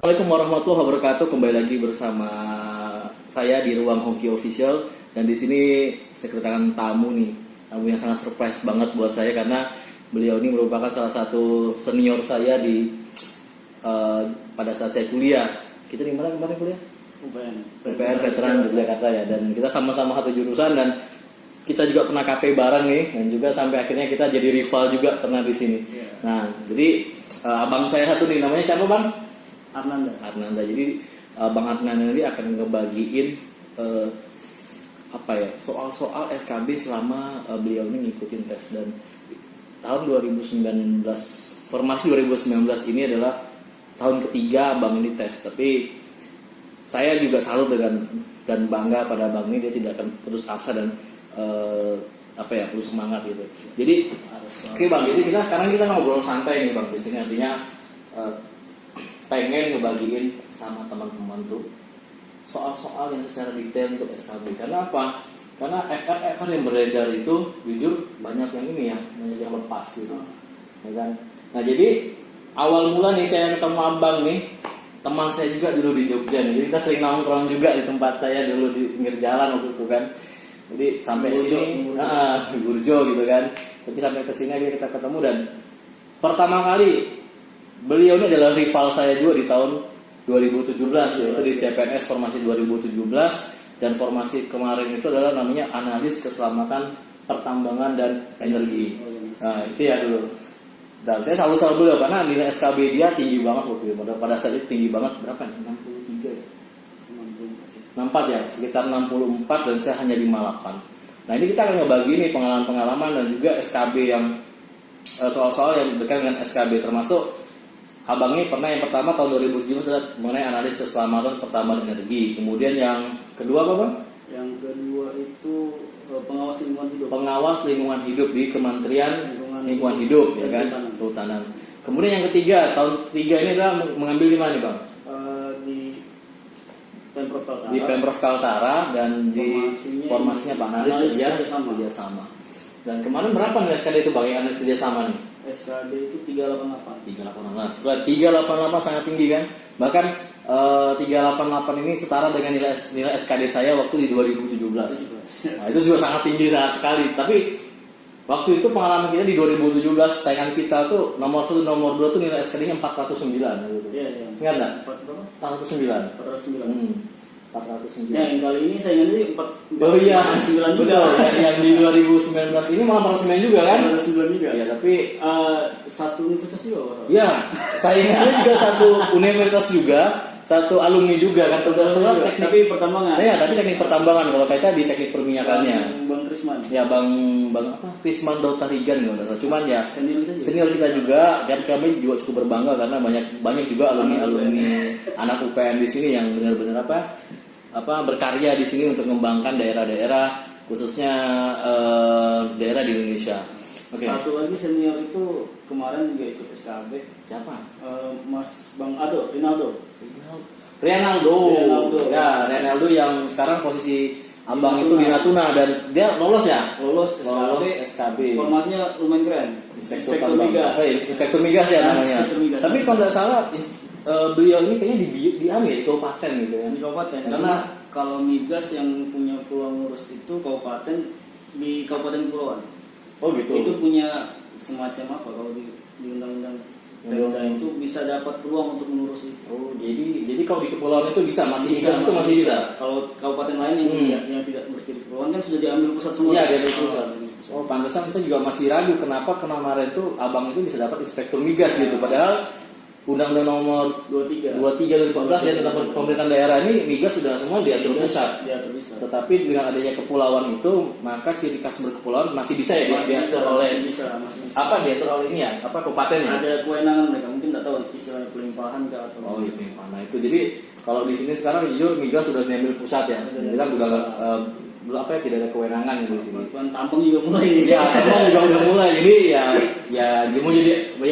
Assalamualaikum warahmatullahi wabarakatuh. Kembali lagi bersama saya di Ruang Hoki Official, dan di sini saya kedatangan tamu yang sangat surprise banget buat saya karena beliau ini merupakan salah satu senior saya pada saat saya kuliah. Kita di mana kemarin kuliah? UPN Veteran Yogyakarta ya, dan kita sama-sama satu jurusan dan kita juga pernah KP bareng nih, dan juga sampai akhirnya kita jadi rival juga pernah di sini. Nah, jadi abang saya satu nih, namanya siapa bang? Arnanda. Jadi Bang Arnanda ini akan ngebagiin soal-soal SKB selama beliau ini ngikutin tes. Dan tahun 2019, formasi 2019 ini adalah tahun ketiga Bang ini tes. Tapi saya juga salut dan bangga pada Bang ini, dia tidak akan putus asa dan putus semangat gitu. Jadi oke Bang, jadi kita ngobrol santai nih Bang di sini, artinya pengen ngebagiin sama teman-teman tuh soal-soal yang secara detail untuk SKB. Karena apa? Karena FR yang beredar itu jujur banyak yang yang lepas gitu, ya kan? Nah jadi awal mula nih saya ketemu abang nih, teman saya juga dulu di Jogja nih, jadi kita sering nongkrong juga di tempat saya dulu di pinggir jalan waktu itu kan. Jadi sampai sini, di Burjo gitu kan. Tapi sampai ke sini kita ketemu, dan pertama kali beliau ini adalah rival saya juga di tahun 2017, yaitu di CPNS formasi 2017, dan formasi kemarin itu adalah namanya analis keselamatan pertambangan dan energi. Nah itu ya dulu. Dan saya selalu beliau karena nilai SKB dia tinggi banget waktu itu. Pada saat itu tinggi banget, berapa? 63 ya? 64 ya, sekitar 64, dan saya hanya 58. Nah ini kita akan ngebagi nih pengalaman-pengalaman dan juga SKB yang soal-soal yang berkaitan dengan SKB, termasuk abang ini pernah yang pertama tahun 2017 mengenai analis keselamatan pertambangan energi. Kemudian yang kedua apa Bang? Yang kedua itu pengawas lingkungan hidup. Pengawas lingkungan hidup di Kementerian Lingkungan Hidup ya kan, Kehutanan. Kemudian yang ketiga, tahun ketiga ini adalah mengambil di mana nih Bang? Di Pemprov Kaltara, dan di formasinya Pak Analis kerjasama. Dan kemarin berapa nih SKD itu Bang yang analis kerjasama nih? SKD itu 388. 388 sangat tinggi kan? Bahkan 388 ini setara dengan nilai SKD saya waktu di 2017. Nah, itu juga sangat tinggi sekali. Tapi waktu itu pengalaman kita di 2017, tayangan kita tuh nomor 1, nomor 2 tuh nilai SKD-nya 409 gitu. Iya. Ingat enggak? 409. 409. Ya, yang kali ini saya ingat 409 juga. Yang di 2019 ini malah 409 juga kan? 409 juga. Ya, tapi satu universitas juga Pak. Ya, saya ingatnya juga satu universitas juga, satu alumni juga kan, teknik. Tapi pertambangan. Ya, tapi teknik pertambangan. Kalau kita di teknik perminyakannya. Bang Krisman. Ya, Bang Krisman Dautarigan gitu. Cuman ya senior kita juga, dan kami juga cukup berbangga karena banyak juga alumni anak UPN di sini yang benar-benar berkarya di sini untuk mengembangkan daerah-daerah, khususnya daerah di Indonesia. Okay. Satu lagi senior itu kemarin juga ikut SKB. Siapa? Mas Bang Rinaldo. Ya, Rinaldo yang sekarang posisi abang itu di Natuna, dan dia lolos SKB. Formasinya lumayan keren. Inspektur Migas. Inspektur Migas ya namanya. Tapi kalau nggak salah beliau ini kayaknya di kabupaten gitu ya. Di kabupaten. Karena kalau Migas yang punya peluang ngurus itu kabupaten, di Kabupaten Kepulauan. Oh gitu. Itu punya semacam kalau di undang-undang Pemda itu bisa dapat peluang untuk mengurus itu. Oh, jadi kalau di kepulauan itu masih bisa. Kalau kabupaten lain yang tidak berciri kepulauan kan sudah diambil pusat semua. Iya, diambil pusat. Oh, pantesan saya juga masih ragu kenapa kemarin itu abang itu bisa dapat inspektur migas gitu, padahal Undang-Undang nomor 23 2014 ya tentang pemerintahan daerah ini migas sudah semua diatur pusat. Tetapi dengan adanya kepulauan itu, maka ciri khas berkepulauan masih bisa ya diatur oleh diatur oleh ini ya, kabupatennya. Ada kewenangan mereka, mungkin tidak tahu istilahnya pelimpahan atau. Oh iya, pelimpahan. Nah, itu jadi kalau di sini sekarang jujur migas sudah diambil pusat ya. Kita udah tidak ada kewenangan di sini. Tampang juga mulai. Ya, tampang juga udah mulai. Jadi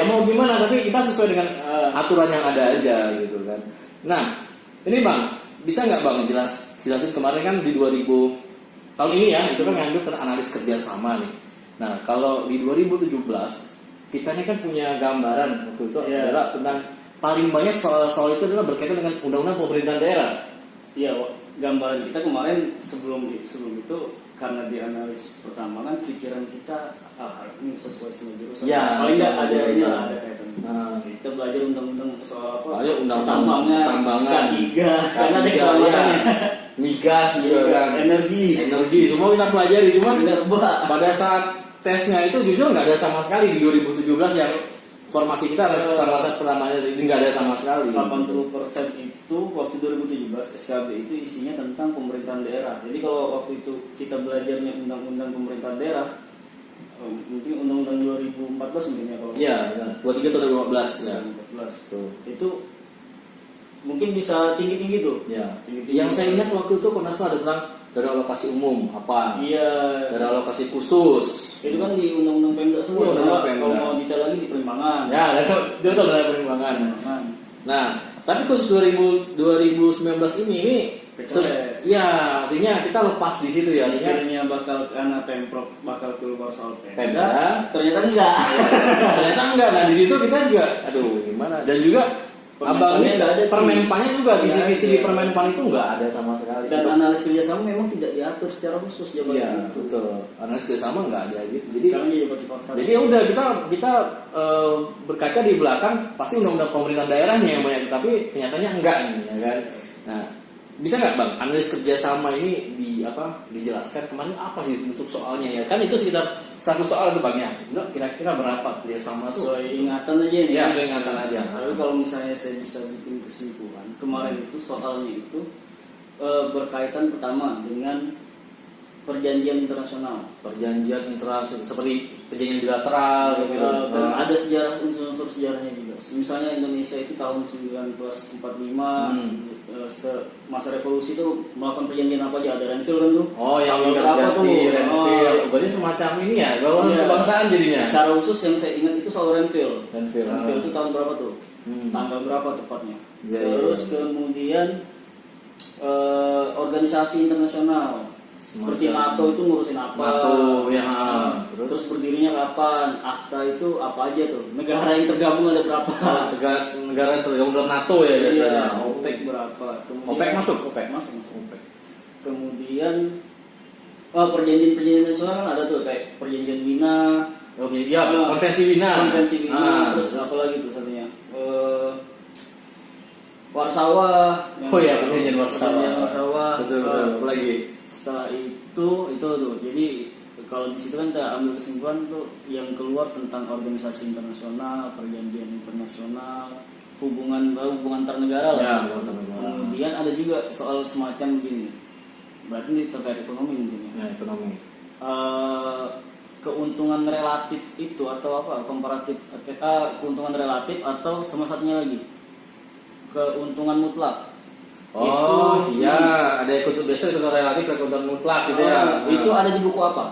mau gimana, tapi kita sesuai dengan aturan yang ada aja gitu kan. Nah, ini Bang, bisa nggak Bang jelasin kemarin kan di 2000 tahun ini ya, itu kan ngambil tentang analis kerjasama nih. Nah, kalau di 2017 kita ini kan punya gambaran waktu itu adalah tentang paling banyak soal itu adalah berkaitan dengan undang-undang pemerintahan daerah. Iya, gambaran kita kemarin sebelum itu karena dianalisis pertama kan pikiran kita ini sesuai sama jurusan. Ya, paling nggak sama ada jurusan. ada kaitan. Nah, Kita belajar undang-undang soal apa? soalnya undang-undang tambangan, K3, karena ada keselamatannya. migas juga kan, energi semua kita pelajari, cuman Bener, Mbak. pada saat tesnya itu jujur nggak ada sama sekali di 2017 yang formasi kita ada keselamatan pertamanya ini nggak ada sama sekali. 80% itu waktu 2017 SKB itu isinya tentang pemerintahan daerah. Jadi kalau waktu itu kita belajarnya undang-undang pemerintahan daerah, mungkin undang-undang 2014 mungkin ya kalau. Iya, 23 tahun 2015 ya. 2014. Tuh. Itu mungkin bisa tinggi-tinggi tuh. Ya. Tinggi-tinggi. Yang saya ingat waktu itu kalau nggak salah ada tentang dana alokasi umum apa? Iya. Dana alokasi khusus. Itu kan di undang-undang Pemda semua. Iya, undang-undang Kalau Pemda. mau detail lagi di perimbangan. Ya, itu dana perimbangan. Perimbangan. Nah, tapi khusus 2019 ini Pecah. ya artinya kita lepas di situ ya, artinya Akhirnya bakal karena Pemprov bakal keluar soal Pemda. Pemda. Ternyata enggak. ternyata enggak. Nah di situ kita juga, aduh gimana? Dan juga abang ini Permenpannya nggak ada. permenpannya juga Nggak kisi-kisi ada. di permenpan itu enggak ada sama sekali. Dan analis kerjasama memang tidak diatur secara khusus Iya jabatan itu. betul. Analis kerjasama enggak ada gitu. Jadi Sekarang dia dapat dipaksa. Jadi ya udah kita berkaca di belakang pasti undang-undang pemerintahan daerahnya yang banyak, tapi kenyataannya enggak nih ya kan. Nah bisa nggak bang analis kerjasama ini dijelaskan kemarin apa sih untuk soalnya ya kan itu sekitar 100 soal itu bang ya. Kira-kira berapa kerjasama tuh? Sesuai ingatan aja nih. Ya sesuai ingatan aja. Tapi kalau misalnya saya bisa bikin kesimpulan kemarin itu soalnya itu berkaitan pertama dengan perjanjian internasional. Perjanjian internasional seperti perjanjian bilateral gitu. Dan ada sejarah unsur-unsur sejarahnya juga. Misalnya Indonesia itu tahun 1945 masa revolusi itu melakukan perjanjian apa aja, ada Renville kan tuh. Oh yang Tanggal berapa tuh? Ingat Renville. Berarti semacam ini ya, bahwa Iya. kebangsaan jadinya. Secara khusus yang saya ingat itu soal Renville. Renville. Renville itu tahun berapa tuh? Hmm. Tanggal berapa tepatnya? Iya, Terus iya. kemudian organisasi internasional seperti Semacam NATO itu ngurusin apa? NATO, ya. Terus berdirinya kapan? Akta itu apa aja tuh? Negara yang tergabung ada berapa? negara tergabung dalam NATO ya biasanya. Iya, OPEC berapa? OPEC masuk, OPEC. Masuk. Kemudian perjanjian-perjanjian nasional kan ada tuh kayak perjanjian Wina. Oh iya, konvensi Wina. Konvensi Wina. Terus apa lagi tuh satunya? Warsawa. Oh iya, perjanjian Warsawa. Perjanjian Warsawa. Betul. Apa lagi? Setelah itu tuh. Jadi kalau di situ kan kita ambil kesimpulan tuh yang keluar tentang organisasi internasional, perjanjian internasional, hubungan antar negara lah. Ya, hubungan antar negara. Kemudian ada juga soal semacam gini. Berarti ini terkait ekonomi mungkin ya. Ya, ekonomi. Keuntungan relatif itu atau apa? Komparatif keuntungan relatif atau sama satunya lagi keuntungan mutlak. Oh Itu- iya, ada keuntungan biasa, keuntungan relatif, dan keuntungan mutlak gitu ya. Itu ada di buku apa?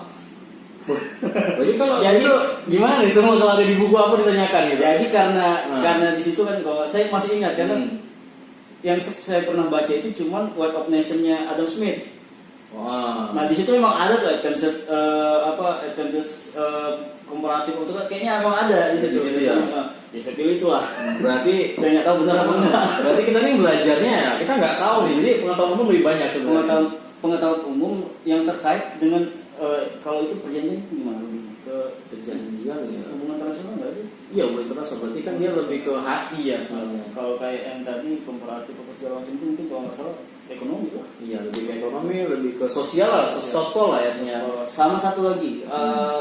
Jadi kalau Jadi- itu gimana nih semua kalau ada di buku apa ditanyakan gitu? Jadi karena Nah. karena di situ kan kalau saya masih ingat karena Hmm. yang saya pernah baca itu cuman Wealth of Nation-nya Adam Smith. Wah. Nah di situ memang ada tuh advances komparatif itu kan kayaknya emang ada di situ. Di situ ya? Ya saya pilih itulah. Berarti Saya nggak tahu benar apa enggak. berarti kita nih belajarnya ya, kita nggak tahu nih. Jadi pengetahuan umum lebih banyak sebenarnya. Pengetahuan umum yang terkait dengan kalau itu perjanjian gimana lebih ke Perjanjian ya. hubungan internasional nggak sih? Iya, boleh terasa. Berarti kan dia lebih ke hati ya sebenarnya. Kalau kayak yang tadi komparatif apa segala macam itu mungkin kalau nggak salah ekonomi lah. Iya, lebih ke ekonomi, lebih ke sosial lah, sospol lah ya ternyata. Sama satu lagi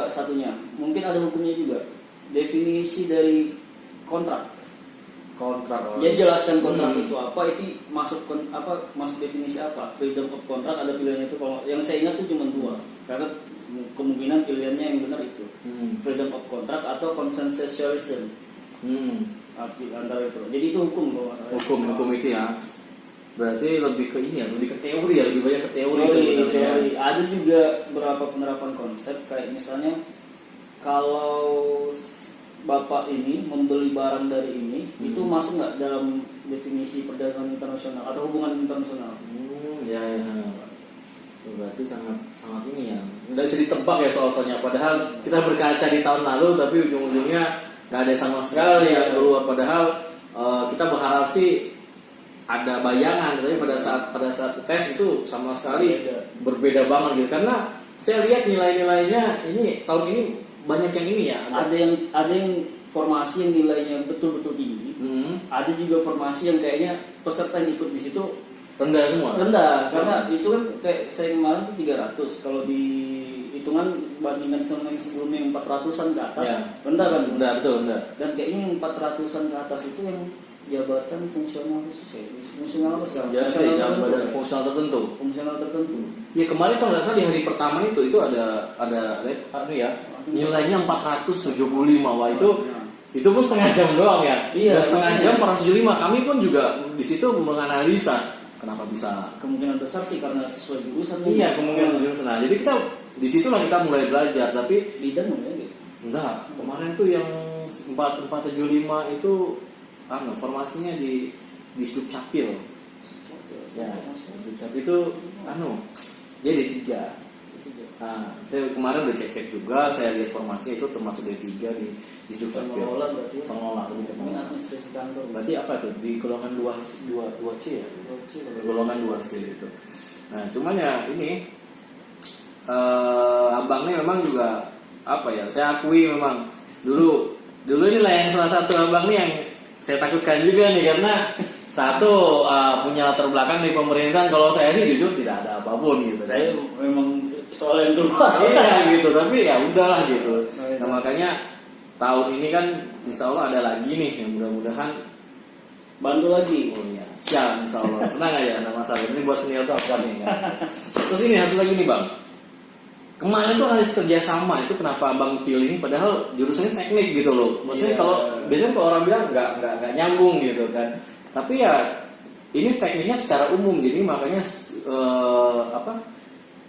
satunya mungkin ada hukumnya juga, definisi dari kontrak. Kontrak. Dia jelaskan kontrak itu apa, itu masuk masuk definisi apa? Freedom of contract ada pilihannya itu. Kalau yang saya ingat itu cuma dua, karena kemungkinan pilihannya yang benar itu freedom of contract atau consensualism. Antara itu. Jadi itu hukum kalau nggak salah. Hukum itu ya. Berarti lebih ke ini ya, lebih ke teori ya, lebih banyak ke teori sebenarnya. Teori. Ada juga beberapa penerapan konsep kayak misalnya kalau Bapak ini membeli barang dari ini, itu masuk nggak dalam definisi perdagangan internasional atau hubungan internasional? Ya. Berarti sangat ini ya. Nggak bisa ditebak ya soal-soalnya. Padahal kita berkaca di tahun lalu, tapi ujung-ujungnya nggak ada sama sekali yang keluar. Padahal kita berharap sih ada bayangan, tapi pada saat tes itu sama sekali berbeda banget gitu. Karena saya lihat nilai-nilainya ini tahun ini banyak yang ini ya. Ada yang formasi yang nilainya betul-betul tinggi. Ada juga formasi yang kayaknya peserta yang ikut di situ rendah semua. Rendah, karena itu kan kayak saya kemarin tuh 300. Kalau di hitungan bandingkan sama yang sebelumnya yang 400-an ke atas, Ya. rendah kan? Rendah, betul rendah. Dan kayaknya yang 400-an ke atas itu yang jabatan fungsional khusus ya. Fungsional apa sekarang? Jadi badan fungsional tertentu. Fungsional tertentu. Ya kemarin kalau nggak salah di hari pertama itu ada ya nilainya 475. Wah itu pun setengah jam doang ya. Iya, Dan setengah jam 475. Kami pun juga di situ menganalisa kenapa bisa. Kemungkinan besar sih karena sesuai jurusan. Iya, kemungkinan jurusan. Nah, jadi kita di situlah kita mulai belajar. Tapi lidah mulai gitu. enggak, kemarin tuh yang 475 itu formasinya di Sdukcapil. Ya, Sdukcapil itu dia D3. Nah, saya kemarin udah cek juga, saya lihat formasinya itu termasuk D3 di Sdukcapil. Pengelola berarti. Pengelola lebih ke pengelola. Administrasi kantor. Berarti apa tuh? Di golongan 2C ya? Golongan 2C itu. Nah, cuman ya ini abangnya memang juga apa ya? Saya akui memang dulu ini lah yang salah satu abang nih yang saya takutkan juga nih karena satu punya latar belakang di pemerintahan. Kalau saya sih jujur tidak ada apapun gitu. Saya memang soal yang keluar. Iya gitu, tapi ya udahlah gitu. Nah makanya tahun ini kan insya Allah ada lagi nih yang mudah-mudahan bantu lagi. Oh iya, siap insya Allah. Tenang aja, ada masalah. Ini buat senior tuh apa nih? Terus ini satu lagi nih bang. Kemarin tuh analis kerjasama itu kenapa abang pilih ini? Padahal jurusannya teknik gitu loh. Maksudnya biasanya kalau orang bilang nggak nyambung gitu kan. Tapi ya ini tekniknya secara umum, jadi makanya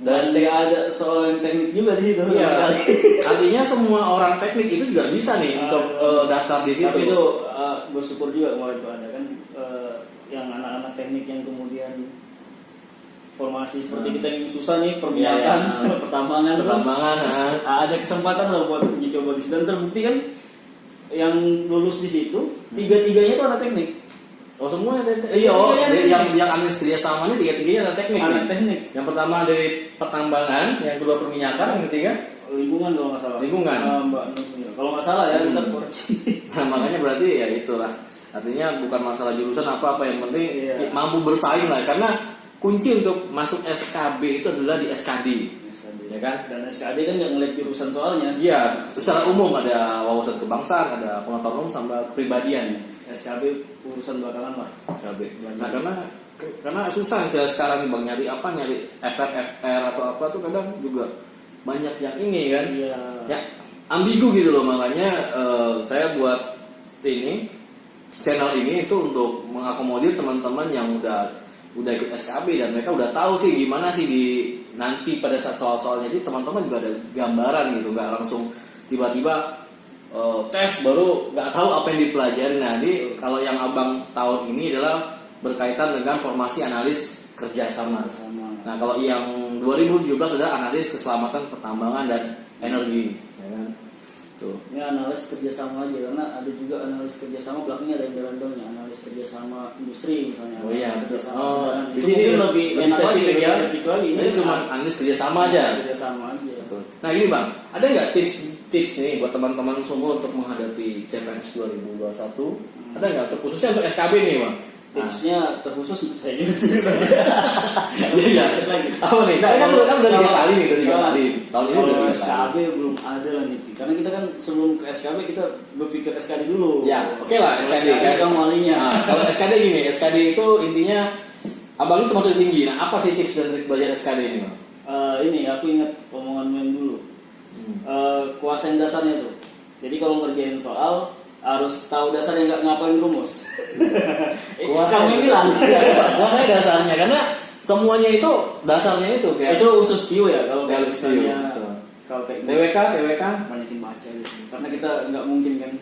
dan nggak ada soal yang teknik juga di situ. Iya. Artinya semua orang teknik itu juga bisa nih untuk daftar di situ. Tapi itu bersyukur juga kemarin itu ada kan yang anak-anak teknik yang kemudian formasi seperti kita yang susah nih permintaan pertambangan. Ada kesempatan lah buat uji coba di situ. Dan terbukti kan yang lulus di situ 3-3-nya itu anak teknik. Oh semua yang analis kerjasamanya 3-3-nya ada teknik. Anak teknik. Yang pertama dari pertambangan, yang kedua perminyakan, yang ketiga lingkungan kalau nggak salah. Lingkungan. Mbak, kalau nggak salah ya kita koreksi. Nah makanya berarti ya itulah. Artinya bukan masalah jurusan apa yang penting mampu bersaing lah. Karena kunci untuk masuk SKB itu adalah di SKD. Ya kan? Dan SKD kan nggak ngeliat jurusan soalnya. Iya, secara umum ada wawasan kebangsaan, ada pengetahuan umum sama kepribadian. SKB urusan belakangan lah. SKB. Nah karena susah sekarang nih bang nyari FR atau apa tuh kadang juga banyak yang ini kan. Iya. Ya ambigu gitu loh, makanya saya buat ini channel ini itu untuk mengakomodir teman-teman yang udah ikut SKB dan mereka udah tahu sih gimana sih di nanti pada saat soal-soalnya. Jadi teman-teman juga ada gambaran gitu, nggak langsung tiba-tiba tes baru nggak tahu apa yang dipelajari. Nah, jadi kalau yang abang tahun ini adalah berkaitan dengan formasi analis kerjasama. Nah, kalau yang 2017 adalah analis keselamatan pertambangan dan energi, ya kan? Tuh. Ini analis kerjasama aja karena ada juga analis kerjasama belakangnya ada yang berandongnya analis kerjasama industri misalnya. Oh iya. Itu mungkin lebih enak lagi ya. lagi. Ini cuma analis kerjasama aja. Kerjasama aja. Betul. Nah ini bang, ada nggak tips nih buat teman-teman semua untuk menghadapi CPNS 2021? Ada nggak terkhususnya untuk SKB nih bang? Tipsnya terkhusus untuk saya juga sih. Iya. Apa nih? Kan udah 3 kali nih, udah 3 kali. Tahun ini udah 3 kali. SKB belum ada lah nih. Karena kita kan sebelum ke SKB kita berpikir SKD dulu. Ya, oke lah SKD kan. Kamu walinya. Nah, kalau SKD gini, SKD itu intinya abang itu masuk tinggi. Nah, apa sih tips dan trik belajar SKD ini bang? Ini aku ingat omongan main dulu. Kuasain dasarnya tuh. Jadi kalau ngerjain soal harus tahu dasarnya, nggak ngapain rumus. Kamu bilang kuasai dasarnya karena semuanya itu dasarnya itu kayak itu usus TIO ya kalau misalnya kalau kayak TWK banyakin baca gitu. Karena kita nggak mungkin kan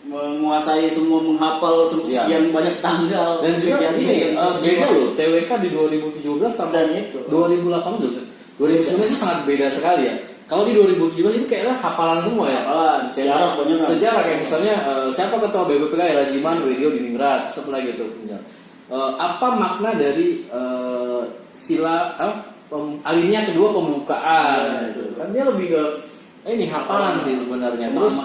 menguasai semua, menghafal sekian banyak tanggal. Dan juga ini beda loh, TWK di 2017 sampai dan itu 2018 2019 itu sangat beda sekali ya. kalau di 2017 itu kayaknya hafalan semua ya. Hafalan, sejarah pokoknya kan. Sejarah kayak misalnya siapa ketua BPPK ya, Rajiman, Wedio, Diningrat, terus apa lagi itu. Apa makna dari sila alinea kedua pembukaan gitu. Kan dia lebih ke ini hafalan sih sebenarnya. Terus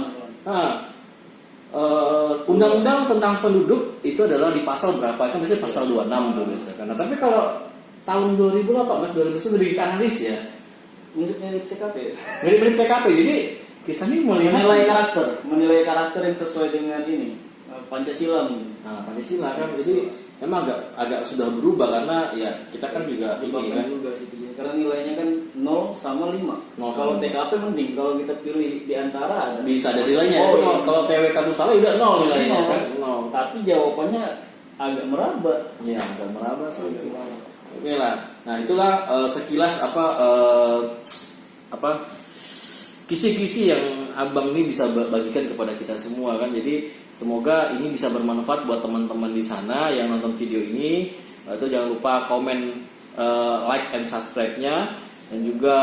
undang-undang tentang penduduk itu adalah di pasal berapa? Kan biasanya pasal 26 tuh biasanya. Nah, tapi kalau tahun 2018 2019 lebih kita analis ya. Mirip TKP. Mirip TKP. Jadi kita nih melihat menilai karakter yang sesuai dengan ini Pancasila. Nah, Pancasila kan jadi memang agak sudah berubah karena ya kita kan juga ini kan juga sih, karena nilainya kan 0 sama 5. Kalau TKP mending kalau kita pilih di antara bisa ada nilainya. Kalau TWK itu salah udah 0 nilainya kan. 0. Tapi jawabannya agak meraba. Iya, agak meraba sih. Oke lah. Nah, itulah sekilas kisi-kisi yang Abang ini bisa bagikan kepada kita semua kan. Jadi semoga ini bisa bermanfaat buat teman-teman di sana yang nonton video ini. Itu jangan lupa komen, like and subscribe-nya, dan juga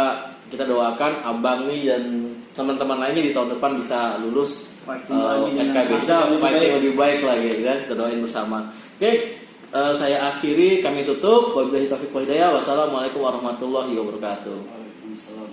kita doakan Abang nih dan teman-teman lainnya di tahun depan bisa lulus SKB, bisa fighting lebih baik lagi kan. Kita doain bersama. Oke, saya akhiri, kami tutup. Wabillahi taufiq wal hidayah. Wassalamualaikum warahmatullahi wabarakatuh. Waalaikumsalam.